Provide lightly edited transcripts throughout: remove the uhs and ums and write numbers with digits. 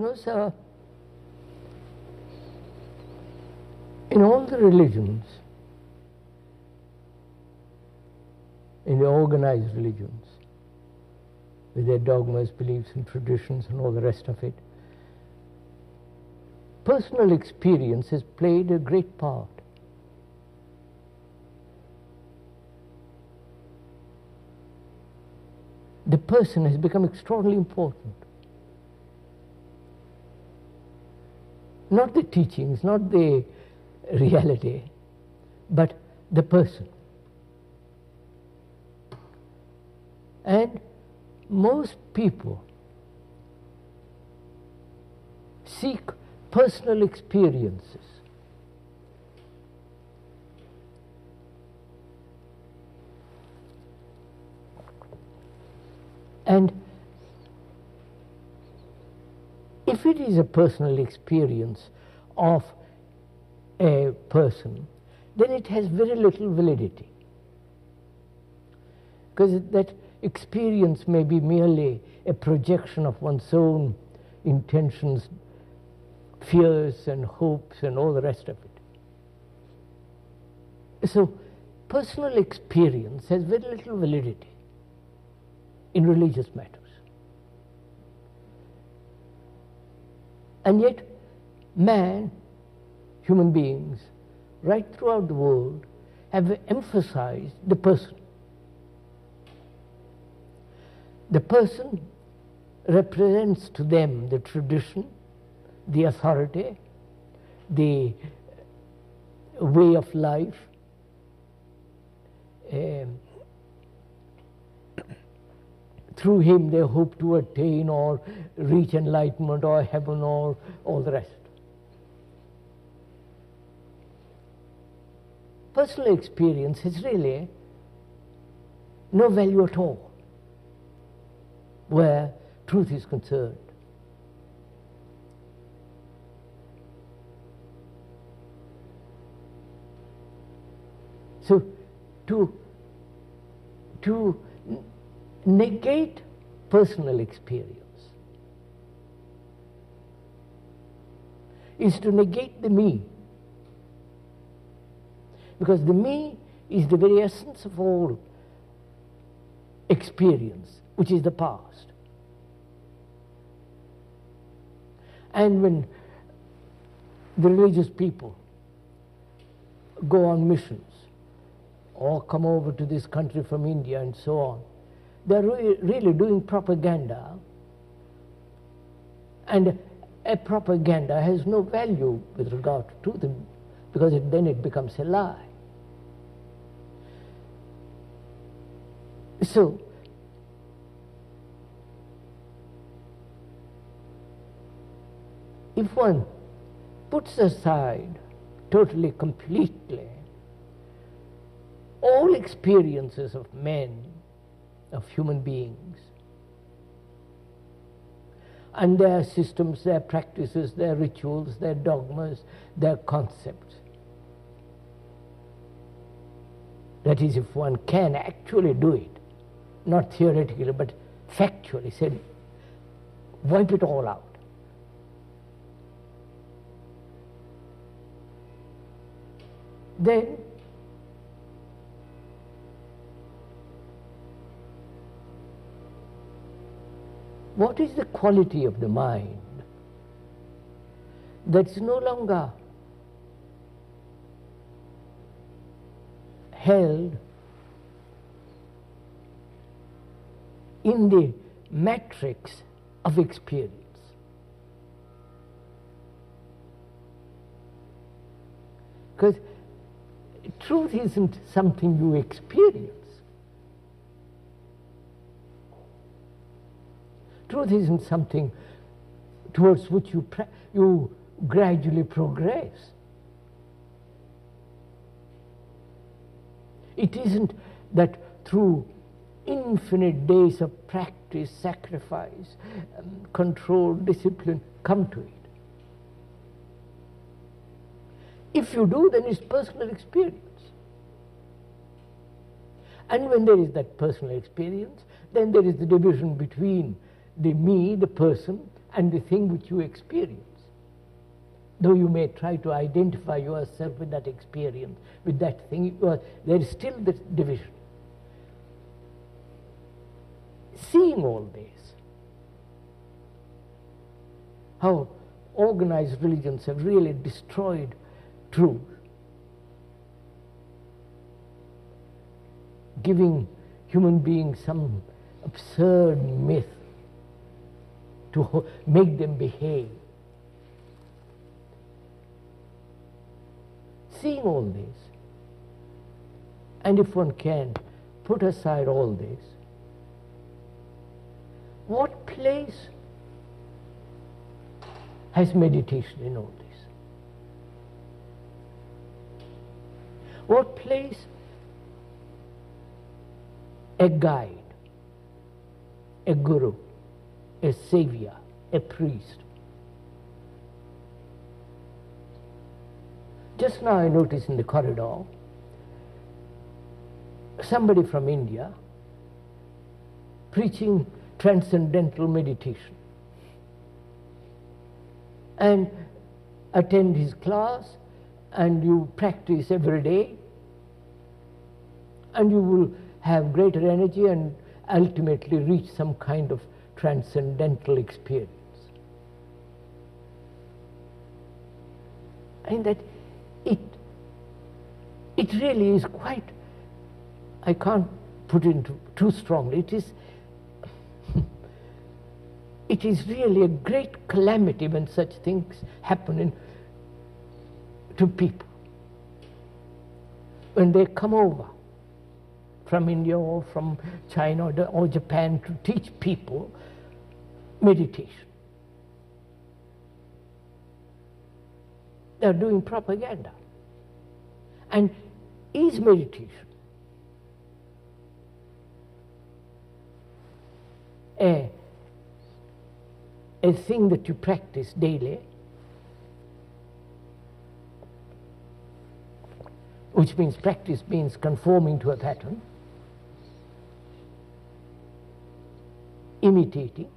because in all the religions, in the organized religions, with their dogmas, beliefs and traditions and all the rest of it, personal experience has played a great part. The person has become extraordinarily important. Not the teachings, not the reality, but the person. And most people seek personal experiences. And if it is a personal experience of a person, then it has very little validity. Because that experience may be merely a projection of one's own intentions, fears and hopes and all the rest of it. So personal experience has very little validity in religious matters. And yet man, human beings, right throughout the world have emphasized the person. The person represents to them the tradition, the authority, the way of life, through him they hope to attain or reach enlightenment or heaven or all the rest. Personal experience has really no value at all where truth is concerned. So to negate personal experience is to negate the me, because the me is the very essence of all experience, which is the past. And when the religious people go on missions or come over to this country from India and so on, they're really doing propaganda, and a propaganda has no value with regard to them, because then it becomes a lie. So if one puts aside totally, completely all experiences of men, of human beings, and their systems, their practices, their rituals, their dogmas, their concepts. That is, if one can actually do it, not theoretically, but factually, say, wipe it all out. Then what is the quality of the mind that's no longer held in the matrix of experience? Because truth isn't something you experience. Truth isn't something towards which you gradually progress. It isn't that through infinite days of practice, sacrifice, control, discipline, come to it. If you do, then it's personal experience. And when there is that personal experience, then there is the division between the me, the person, and the thing which you experience. Though you may try to identify yourself with that experience, with that thing, there is still the division. Seeing all this, how organized religions have really destroyed truth, giving human beings some absurd myth to make them behave. Seeing all this, and if one can put aside all this, what place has meditation in all this? What place a guide, a guru, a savior, a priest? Just now I noticed in the corridor somebody from India preaching transcendental meditation, and attend his class, and you practice every day, and you will have greater energy and ultimately reach some kind of transcendental experience. And that it really is quite, I can't put it too strongly, it is really a great calamity when such things happen to people. When they come over from India or from China or Japan to teach people meditation, they are doing propaganda. And is meditation a thing that you practice daily, which means practice means conforming to a pattern, imitating,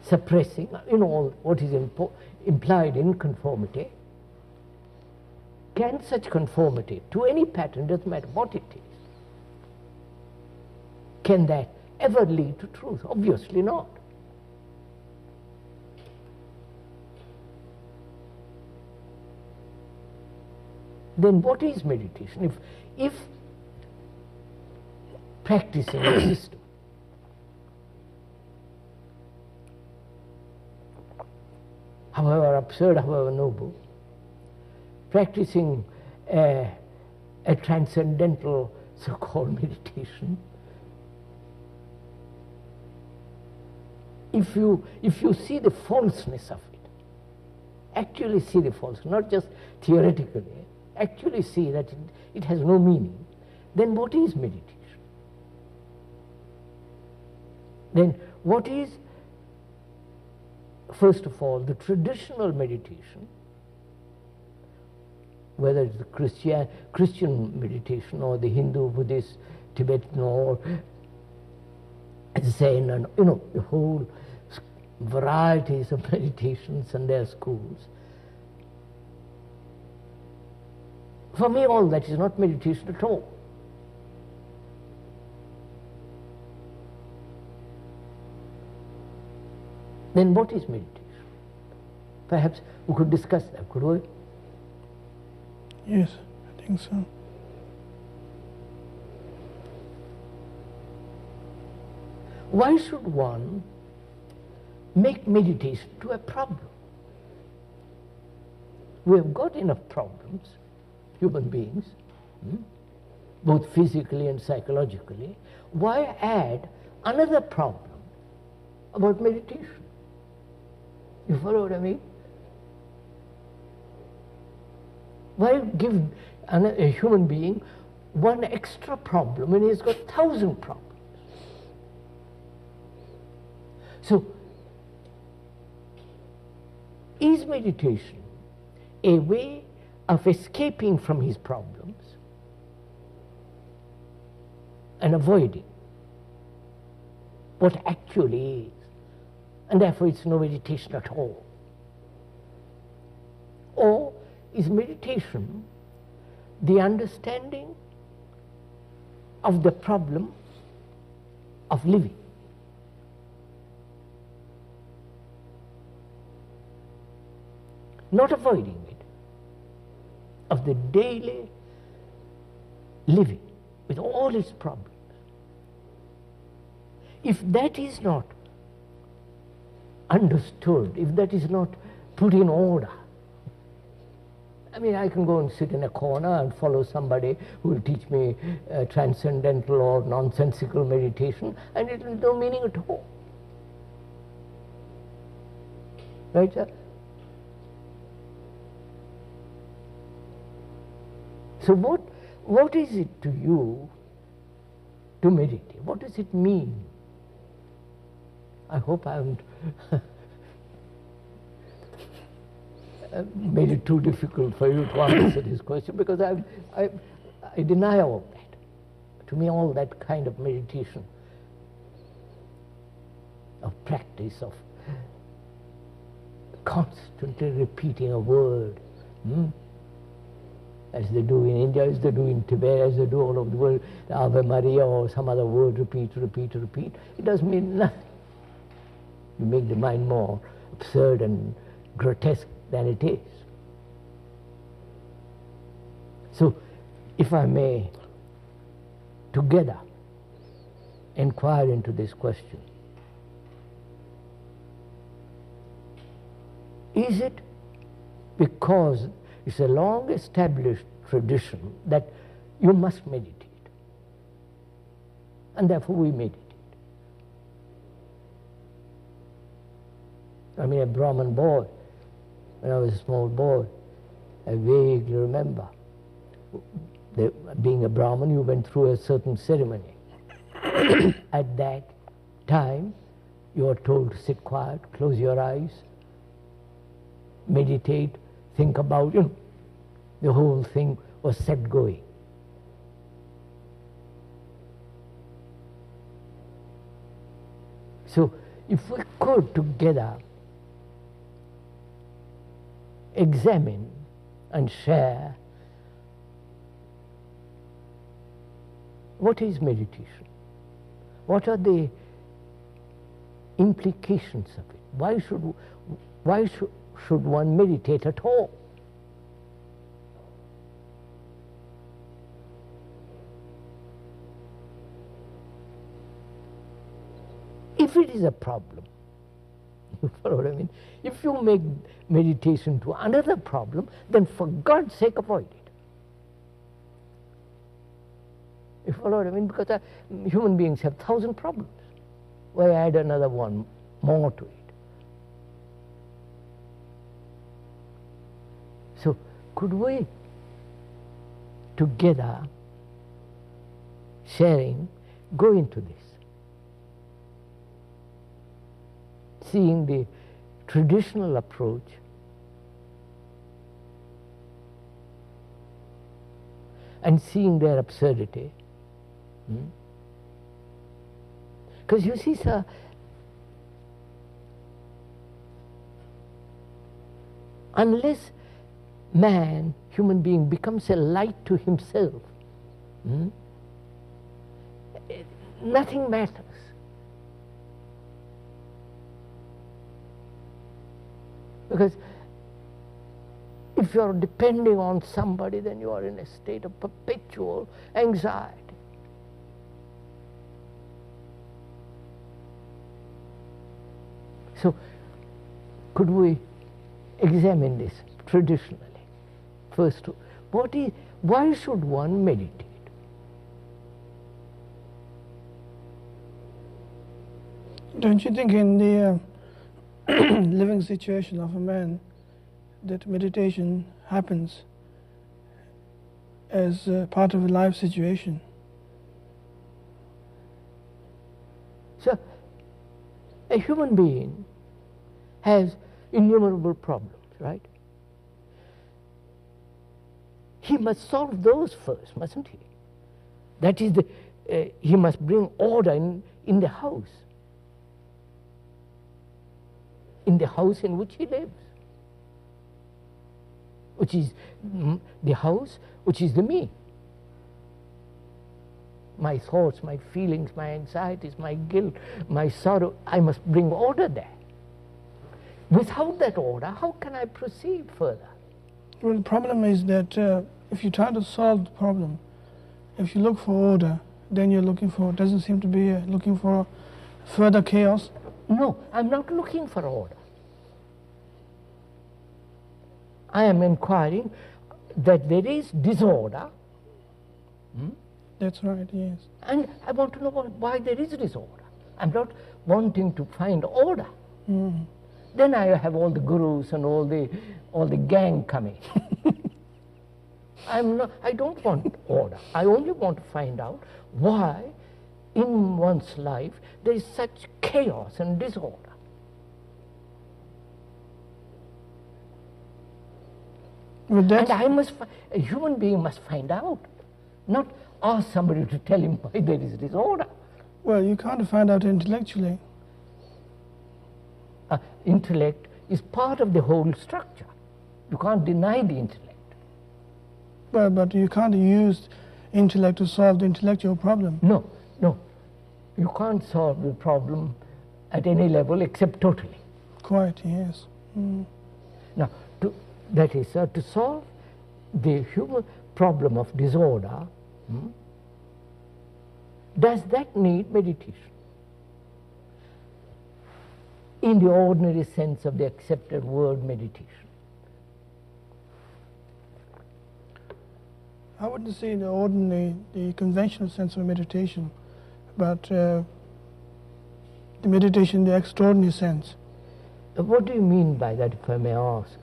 suppressing, all what is implied in conformity? Can such conformity to any pattern, doesn't matter what it is, can that ever lead to truth? Obviously not. Then what is meditation? If practicing a system however absurd, however noble, practicing a transcendental so-called meditation, if you see the falseness of it, actually see the falseness, not just theoretically, actually see that it has no meaning, then what is meditation? Then what is, first of all, the traditional meditation, whether it's the Christian meditation or the Hindu, Buddhist, Tibetan, or Zen, and the whole varieties of meditations and their schools. For me, all that is not meditation at all. Then what is meditation? Perhaps we could discuss that, could we? Yes, I think so. Why should one make meditation to a problem? We have got enough problems, human beings, both physically and psychologically. Why add another problem about meditation? You follow what I mean? Why give a human being one extra problem when he's got 1,000 problems? So, is meditation a way of escaping from his problems and avoiding what actually is. And therefore it's no meditation at all. Or is meditation the understanding of the problem of living? Not avoiding it, of the daily living with all its problems. If that is not understood, if that is not put in order, I mean, I can go and sit in a corner and follow somebody who will teach me transcendental or nonsensical meditation, and it will no meaning at all. Right, sir? So what is it to you to meditate? What does it mean? I hope I haven't made it too difficult for you to answer this question, because I deny all that. To me, all that kind of meditation, of practice, of constantly repeating a word, as they do in India, as they do in Tibet, as they do all over the world, Ave Maria or some other word, repeat, it doesn't mean nothing. You make the mind more absurd and grotesque than it is. So, if I may, together, inquire into this question. Is it because it's a long established tradition that you must meditate, and therefore we meditate? I mean, a Brahmin boy, when I was a small boy, I vaguely remember, being a Brahmin, you went through a certain ceremony. At that time, you are told to sit quiet, close your eyes, meditate, think about, the whole thing was set going. So, if we could together examine and share what is meditation, what are the implications of it, why should one meditate at all? If it is a problem, you follow what I mean? If you make meditation to another problem, then for God's sake avoid it. You follow what I mean? Because human beings have 1,000 problems. Why add another one more to it? So, could we together, sharing, go into this? Seeing the traditional approach and seeing their absurdity. Because you see, sir, unless man, human being, becomes a light to himself, nothing matters. Because if you are depending on somebody, then you are in a state of perpetual anxiety. So, could we examine this traditionally? First, why should one meditate? Don't you think in the living situation of a man that meditation happens as part of a life situation? So, a human being has innumerable problems, right? He must solve those first, mustn't he? That is he must bring order in the house in which he lives, which is the house, which is the me. My thoughts, my feelings, my anxieties, my guilt, my sorrow, I must bring order there. Without that order, how can I proceed further? Well, the problem is that if you try to solve the problem, if you look for order, then you're doesn't seem to be looking for further chaos. No, I'm not looking for order. I am inquiring that there is disorder. That's right, yes. And I want to know why there is disorder. I'm not wanting to find order. Then I have all the gurus and all the gang coming. I don't want order. I only want to find out why in one's life there is such chaos and disorder. Well, and a human being must find out, not ask somebody to tell him why there is disorder. Well, you can't find out intellectually. Intellect is part of the whole structure. You can't deny the intellect. Well, but you can't use intellect to solve the intellectual problem. No. You can't solve the problem at any level except totally. Quite, yes. Now, to solve the human problem of disorder, does that need meditation? In the ordinary sense of the accepted word meditation. I wouldn't say the conventional sense of meditation, but the meditation in the extraordinary sense. What do you mean by that, if I may ask?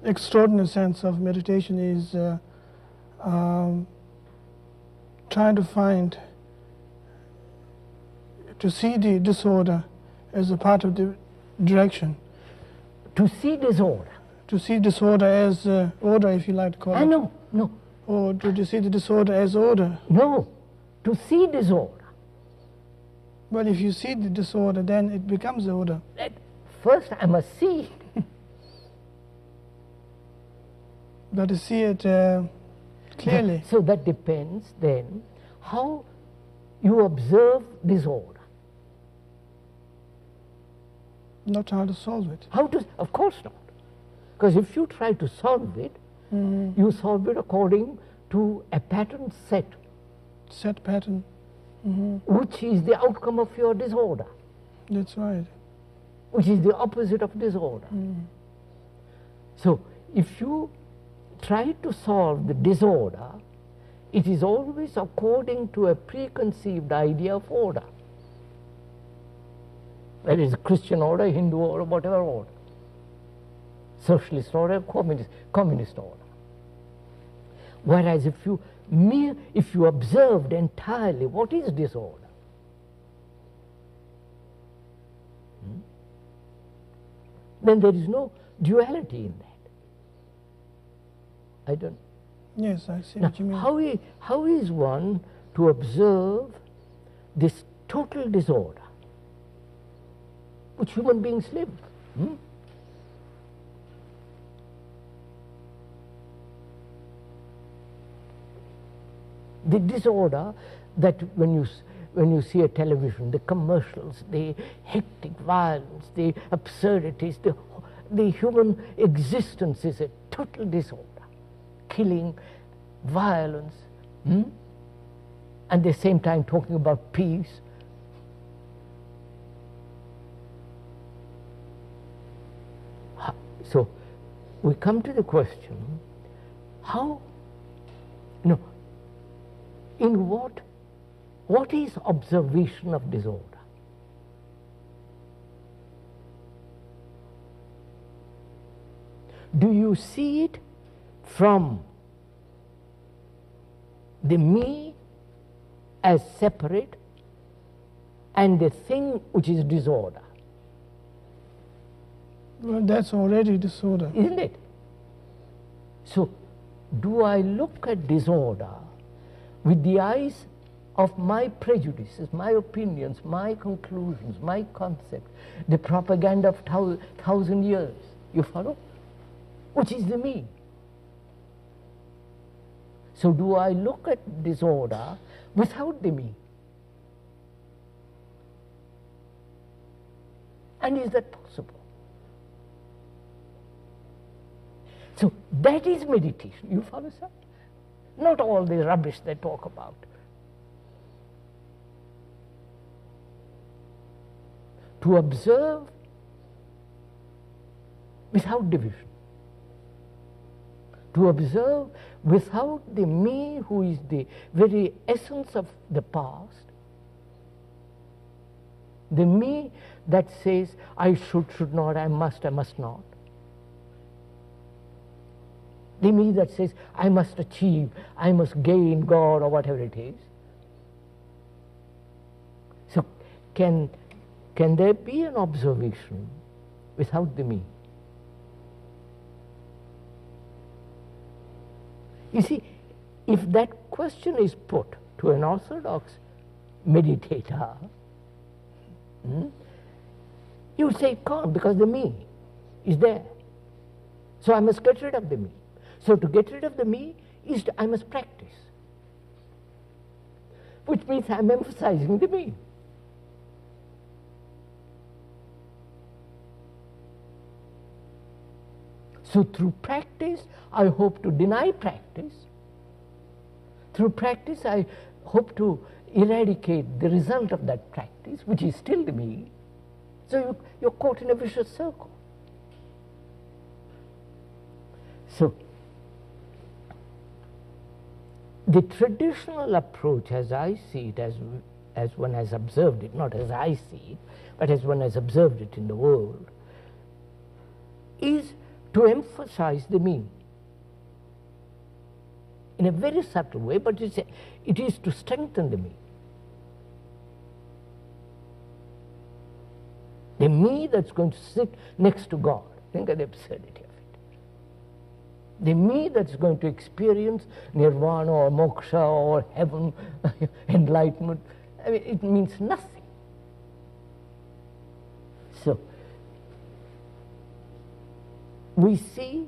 Extraordinary sense of meditation is trying to see the disorder as a part of the direction. To see disorder? To see disorder as order, if you like to call it. No. Or to see the disorder as order. No, to see disorder. Well, if you see the disorder, then it becomes order. First I must see. But to see it clearly. So that depends then how you observe disorder. Not how to solve it. Of course not. Because if you try to solve it, you solve it according to a pattern set. Set pattern. Which is the outcome of your disorder. That's right. Which is the opposite of disorder. So if you try to solve the disorder, it is always according to a preconceived idea of order. Whether it's Christian order, Hindu order, whatever order. Socialist order, communist order. Whereas if you observed entirely what is disorder, then there is no duality in that. I don't. Yes, I see what you mean. How is one to observe this total disorder which human beings live? The disorder that when you see a television, the commercials, the hectic violence, the absurdities, the human existence is a total disorder. Killing, violence, and at the same time talking about peace. So we come to the question, what is observation of disorder? Do you see it from the me as separate and the thing which is disorder? Well, that's already disorder. Isn't it? So, do I look at disorder with the eyes of my prejudices, my opinions, my conclusions, my concepts, the propaganda of 1,000 years. You follow? Which is the me. So do I look at disorder without the me? And is that possible? So that is meditation. You follow, sir? Not all the rubbish they talk about. To observe without division. To observe without the me who is the very essence of the past. The me that says, I should not, I must not. The me that says, I must achieve, I must gain God or whatever it is. So can there be an observation without the me? You see, if that question is put to an orthodox meditator, you would say it can't, because the me is there. So I must get rid of the me. So to get rid of the me is I must practice, which means I'm emphasizing the me. So through practice, I hope to deny practice. Through practice, I hope to eradicate the result of that practice, which is still the me. So you're caught in a vicious circle. So the traditional approach, as I see it, as one has observed it, not as I see it, but as one has observed it in the world, is to emphasize the me in a very subtle way, but it is to strengthen the me. The me that's going to sit next to God. Think of the absurdity of it. The me that's going to experience nirvana or moksha or heaven, enlightenment. I mean, it means nothing. So, we see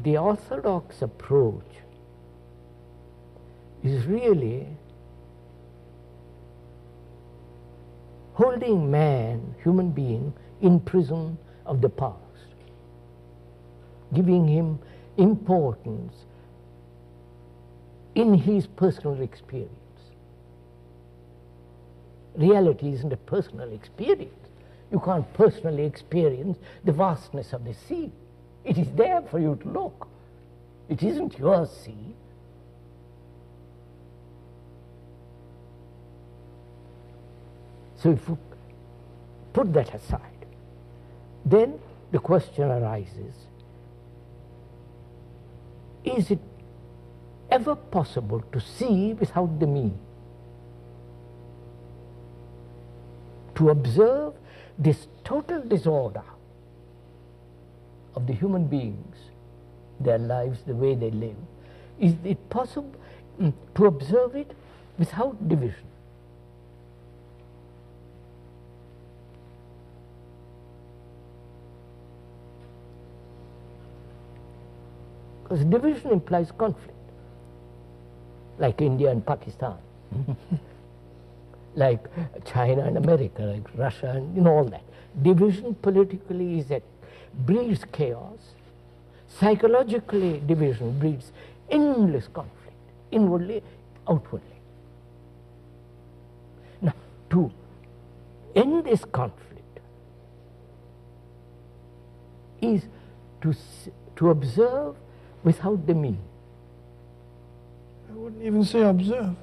the orthodox approach is really holding man, human being, in prison of the past, giving him importance in his personal experience. Reality isn't a personal experience. You can't personally experience the vastness of the sea. It is there for you to look. It isn't your sea. So if you put that aside, then the question arises, is it ever possible to see without the me? To observe this total disorder of the human beings, their lives, the way they live, is it possible to observe it without division? Because division implies conflict, like India and Pakistan, like China and America, like Russia, and all that. Division politically breeds chaos. Psychologically, division breeds endless conflict, inwardly, outwardly. Now, to end this conflict is to observe without the me. I wouldn't even say observe.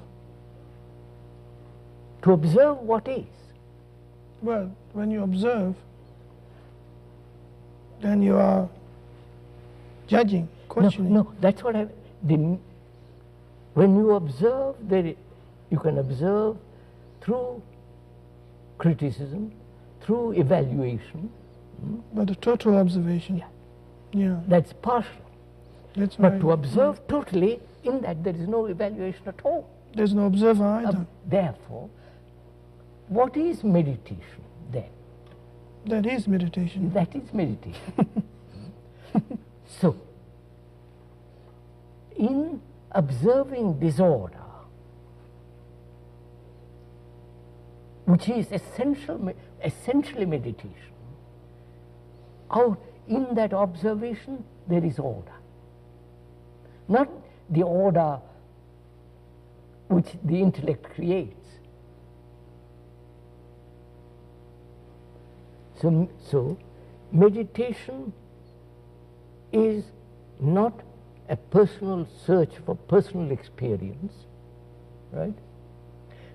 To observe what is. Well, when you observe, then you are judging, questioning. No, that's what when you observe, you can observe through criticism, through evaluation. But a total observation. Yeah. That's partial. That's but right. to observe totally, in that there is no evaluation at all. There's no observer either. Therefore, what is meditation then? That is meditation. That is meditation. So, in observing disorder, which is essentially meditation, in that observation there is order. Not the order which the intellect creates. So meditation is not a personal search for personal experience, right?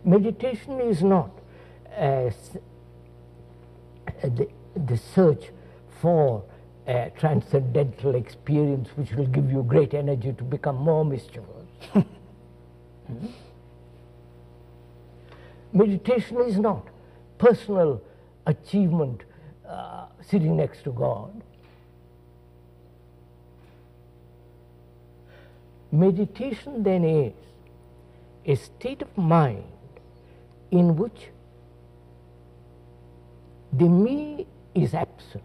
Meditation is not the search for a transcendental experience which will give you great energy to become more mischievous. Meditation is not personal achievement sitting next to God. Meditation then is a state of mind in which the me is absent,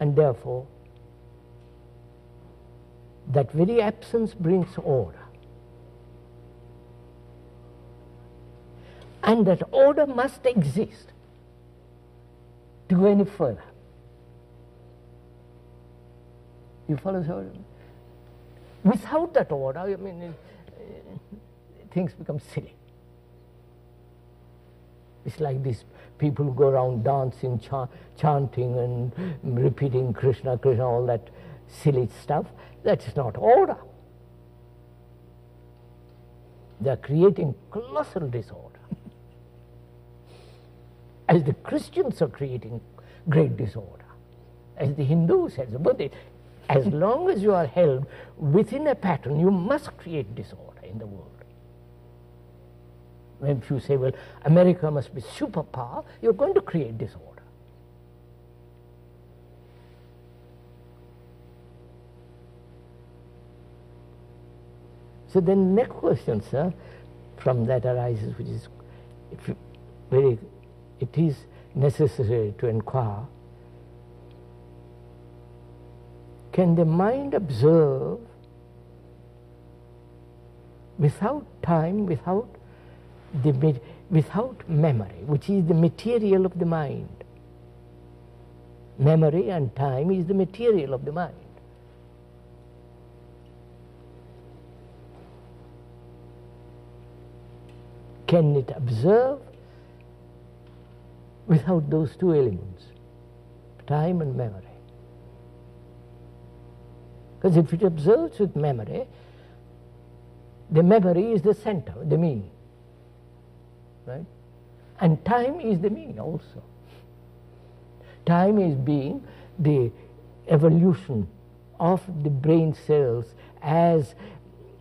and therefore that very absence brings order. And that order must exist to go any further. You follow? So without that order, I mean, things become silly. It's like these people who go around dancing, chanting and repeating Krishna, Krishna, all that silly stuff. That's not order. They're creating colossal disorder. As the Christians are creating great disorder, as the Hindus have, but as long as you are held within a pattern, you must create disorder in the world. When you say, well, America must be superpower, you're going to create disorder. So then the next question, sir, from that arises, which is it is necessary to inquire, can the mind observe without time, without memory, which is the material of the mind? Memory and time is the material of the mind. Can it observe without those two elements, time and memory? Because if it observes with memory, the memory is the center, the me, right? And time is the me also. Time is being the evolution of the brain cells as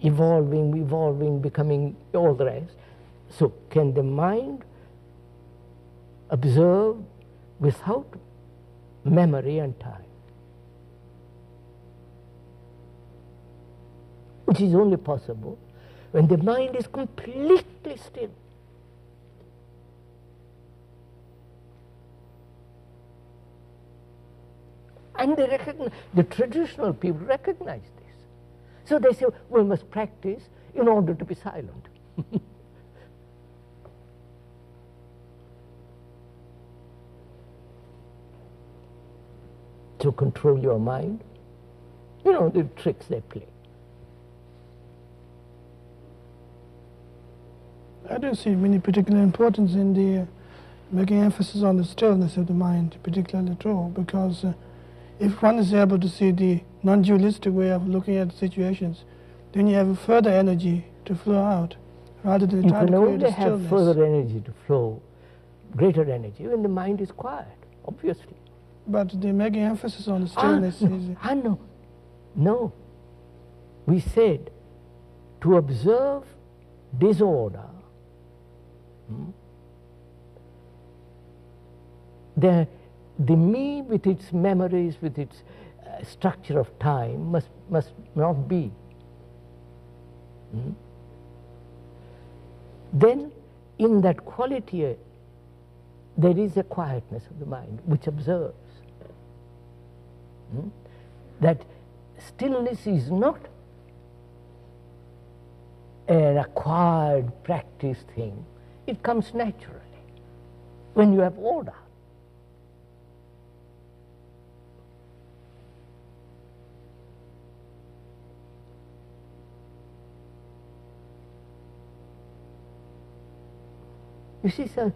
evolving, becoming all the rest. So can the mind observe without memory and time? Which is only possible when the mind is completely still. And the traditional people recognize this. So they say, we must practice in order to be silent. To control your mind, you know, the tricks they play. I don't see any particular importance in the making emphasis on the stillness of the mind, particularly at all, because if one is able to see the non-dualistic way of looking at situations, then you have a further energy to flow out, rather than trying to create a stillness. You can only have further energy to flow, greater energy, when the mind is quiet, obviously. But the making emphasis on the stillness is... No. We said to observe disorder, the me with its memories, with its structure of time must not be. then in that quality there is a quietness of the mind which observes. That stillness is not an acquired, practiced thing. It comes naturally when you have order. You see, sir,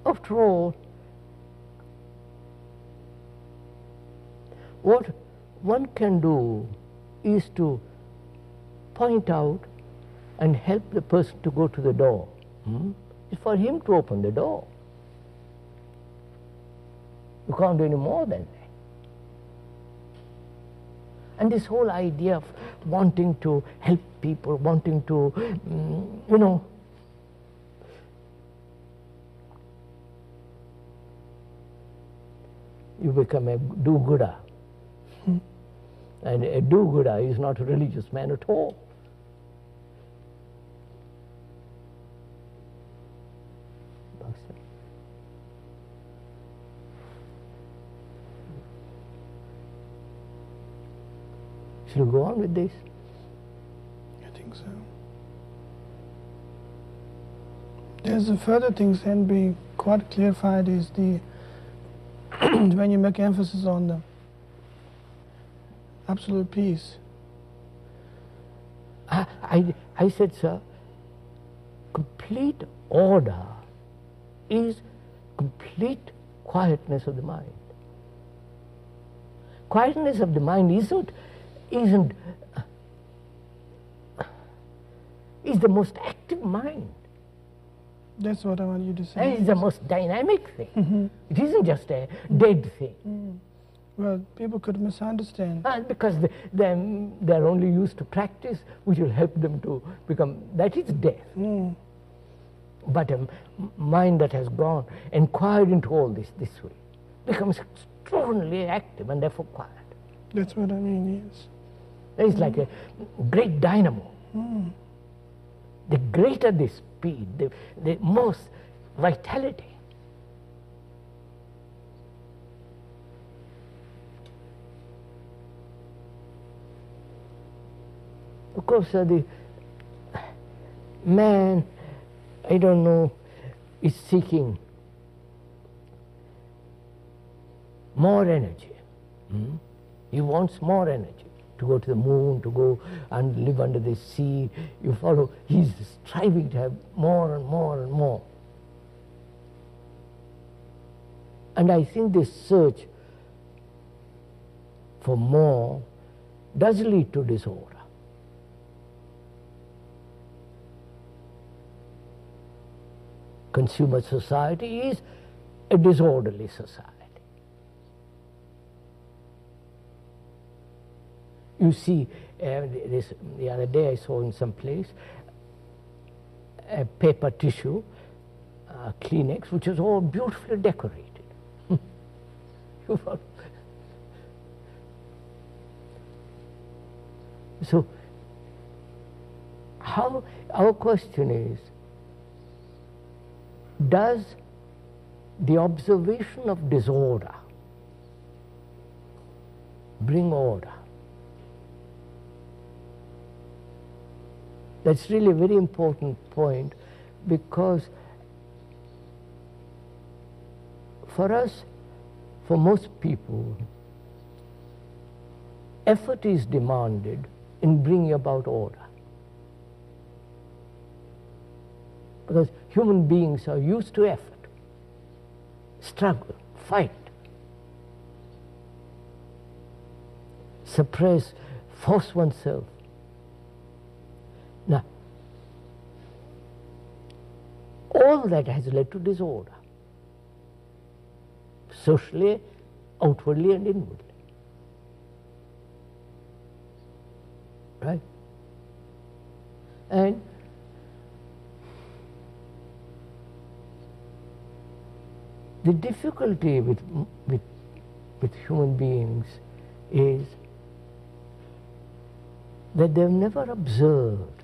after all, what one can do is to point out and help the person to go to the door. It's for him to open the door. You can't do any more than that. And this whole idea of wanting to help people, wanting to, you become a do-gooder. And a do-gooder is not a religious man at all. Shall we go on with this? I think so. There's a further things can be quite clarified is the when you make emphasis on the absolute peace. I said, sir, complete order is complete quietness of the mind. Quietness of the mind is the most active mind. That's what I want you to say. It's the most dynamic thing. It isn't just a dead thing. Well, people could misunderstand. Because they're only used to practice, which will help them to become, that is death. But a mind that has gone, inquired into all this way, becomes extraordinarily active and therefore quiet. That's what I mean, yes. It's like a great dynamo. The greater the speed, the most vitality. Of course, the man, I don't know, is seeking more energy. He wants more energy to go to the moon, to go and live under the sea. You follow, he's striving to have more and more and more. And I think this search for more does lead to disorder. Consumer society is a disorderly society. You see, the other day I saw in some place a paper tissue, Kleenex, which is all beautifully decorated. So, how our question is, does the observation of disorder bring order? That's really a very important point, because for us, for most people, effort is demanded in bringing about order. Because human beings are used to effort, struggle, fight, suppress, force oneself. Now, all that has led to disorder, socially, outwardly and inwardly. Right? And the difficulty with human beings is that they've never observed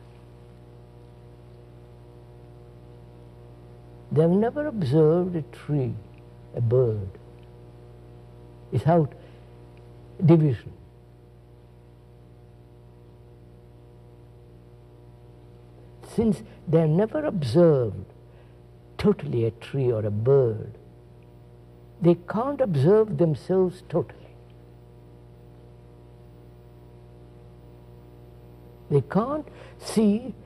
They have never observed a tree, a bird, without division. Since they have never observed totally a tree or a bird, they can't observe themselves totally. They can't see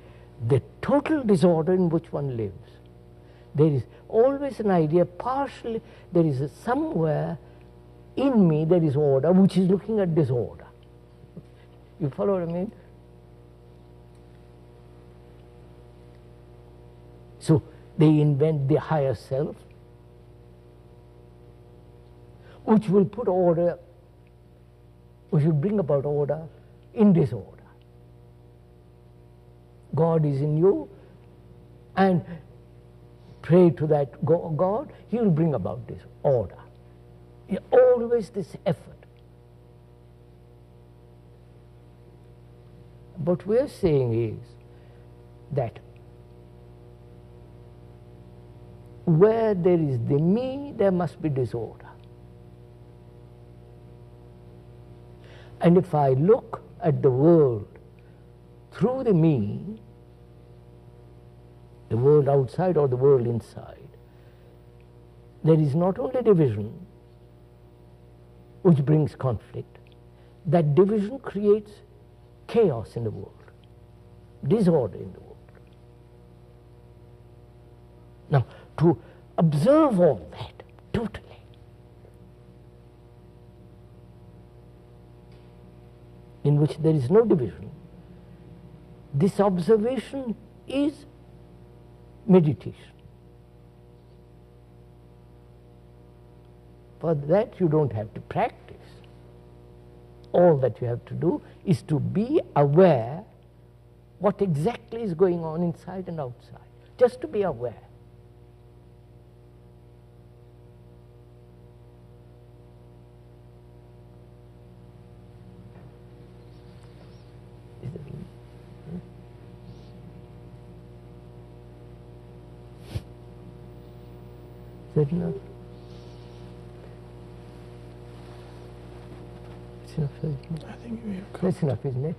the total disorder in which one lives. There is always an idea, partially, there is somewhere in me there is order which is looking at disorder. You follow what I mean? So they invent the higher self, which will put order, which will bring about order in disorder. God is in you, and pray to that God, He will bring about this order. Always this effort. What we are saying is that where there is the me, there must be disorder. And if I look at the world through the me, the world outside or the world inside, there is not only division which brings conflict, that division creates chaos in the world, disorder in the world. Now, to observe all that totally, in which there is no division, this observation is meditation. For that you don't have to practice. All that you have to do is to be aware what exactly is going on inside and outside. Just to be aware. Is that enough? It's enough, isn't it? I think we have That's enough, isn't it?